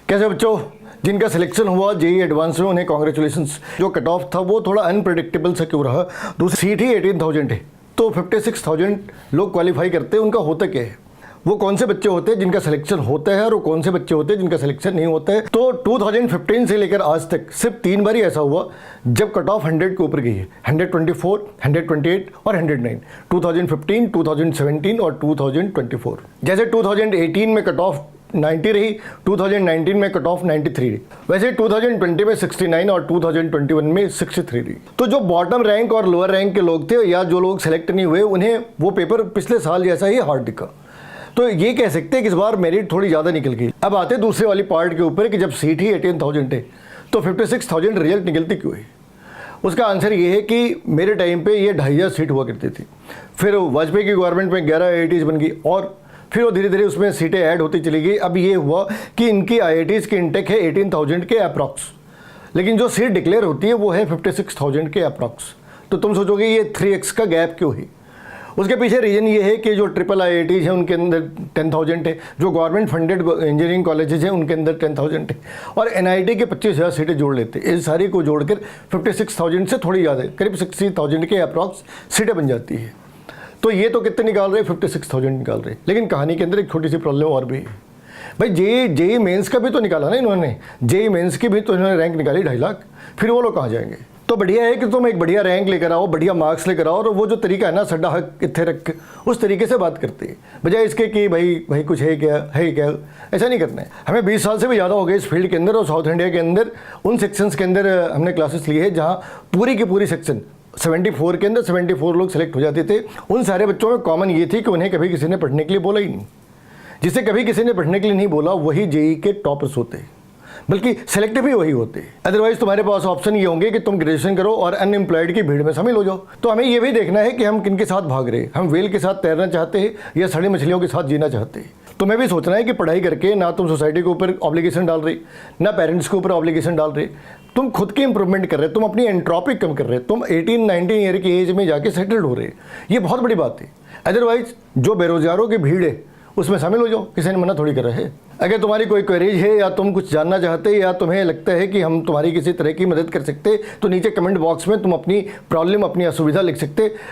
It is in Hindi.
कैसे बच्चों, जिनका सिलेक्शन हुआ जेई एडवांस में उन्हें कॉन्ग्रेचुलेशंस। जो कट ऑफ था वो थोड़ा अनप्रेडिक्टेबल सा क्यों रहा। दूसरी सीट ही 18,000 है, तो 56,000 लोग क्वालिफाई करते हैं। उनका होता क्या है, वो कौन से बच्चे होते हैं जिनका सिलेक्शन होता है और वो कौन से बच्चे होते हैं जिनका सिलेक्शन नहीं होता है। तो 2015 से लेकर आज तक सिर्फ 3 बार ही ऐसा हुआ जब कट ऑफ 100 के ऊपर गई है। 124, 128 और 109, 2015, 2017 और 2024। जैसे 2018 में कट ऑफ 90 रही, 2019 में कट ऑफ 93 रही, वैसे 2020 में 69 और 2021 में 63 रही। तो जो बॉटम रैंक और लोअर रैंक के लोग थे या जो लोग सेलेक्ट नहीं हुए, उन्हें वो पेपर पिछले साल जैसा ही हार्ड दिखा। तो ये कह सकते हैं कि इस बार मेरिट थोड़ी ज़्यादा निकल गई। अब आते दूसरे वाली पार्ट के ऊपर कि जब सीट ही 18,000 है तो 56,000 रिजल्ट निकलती क्यों है। उसका आंसर ये है कि मेरे टाइम पे ये 2,500 सीट हुआ करती थी, फिर वाजपेयी की गवर्नमेंट में 11 IITs बन गई और फिर वो धीरे धीरे उसमें सीटें ऐड होती चली गई। अब ये हुआ कि इनकी IITs की इंटेक है 18,000 के अप्रॉक्स, लेकिन जो सीट डिक्लेयर होती है वो है 56,000 के अप्रॉक्स। तो तुम सोचोगे ये 3x का गैप क्यों है। उसके पीछे रीज़न ये है कि जो ट्रिपल IITs हैं उनके अंदर 10,000 है, जो गवर्नमेंट फंडेड इंजीनियरिंग कॉलेजेस हैं उनके अंदर 10,000 है, और NIT के 25,000 सीटें जोड़ लेते हैं। इस सारी को जोड़कर 56,000 से थोड़ी ज़्यादा, करीब 60,000 के अप्रॉक्स सीटें बन जाती है। तो ये तो कितने निकाल रहे, 56,000 निकाल रहे। लेकिन कहानी के अंदर एक छोटी सी प्रॉब्लम और भी है भाई। जेई मेंस का भी तो निकाला ना इन्होंने, जेई मेंस की भी तो इन्होंने रैंक निकाली 2.5 लाख, फिर वो लोग कहाँ जाएंगे। तो बढ़िया है कि तुम एक बढ़िया रैंक लेकर आओ, बढ़िया मार्क्स लेकर आओ, और वो जो तरीका है ना, सड्डा हक इत्थे रख, उस तरीके से बात करते हैं, बजाय इसके कि भाई कुछ है क्या, ऐसा नहीं करना है। हमें 20 साल से भी ज़्यादा हो गए इस फील्ड के अंदर, और साउथ इंडिया के अंदर उन सेक्शंस के अंदर हमने क्लासेस ली है जहाँ पूरी की पूरी सेक्शन 74 के अंदर 74 लोग सेलेक्ट हो जाते थे। उन सारे बच्चों में कॉमन ये थी कि उन्हें कभी किसी ने पढ़ने के लिए बोला ही नहीं। जिसे कभी किसी ने पढ़ने के लिए नहीं बोला वही जेई के टॉपर्स होते, बल्कि सेलेक्ट भी वही होते। अदरवाइज तुम्हारे पास ऑप्शन ये होंगे कि तुम ग्रेजुएशन करो और अनएम्प्लॉयड की भीड़ में शामिल हो जाओ। तो हमें ये भी देखना है कि हम किन के साथ भाग रहे हैं, हम व्हेल के साथ तैरना चाहते हैं या सड़ी मछलियों के साथ जीना चाहते हैं। तुम्हें भी सोचना है कि पढ़ाई करके ना तुम सोसाइटी के ऊपर ऑब्लिगेशन डाल रहे, ना पेरेंट्स के ऊपर ऑब्लिगेशन डाल रहे, तुम खुद की इंप्रूवमेंट कर रहे, तुम अपनी एंट्रोपी कम कर रहे, तुम 18-19 ईयर की एज में जाके सेटल्ड हो रहे। ये बहुत बड़ी बात है। अदरवाइज जो बेरोजगारों की भीड़ है उसमें शामिल हो जाओ, किसी ने मना थोड़ी कर रहा है। अगर तुम्हारी कोई क्वेरीज है या तुम कुछ जानना चाहते या तुम्हें लगता है कि हम तुम्हारी किसी तरह की मदद कर सकते, तो नीचे कमेंट बॉक्स में तुम अपनी प्रॉब्लम, अपनी असुविधा लिख सकते।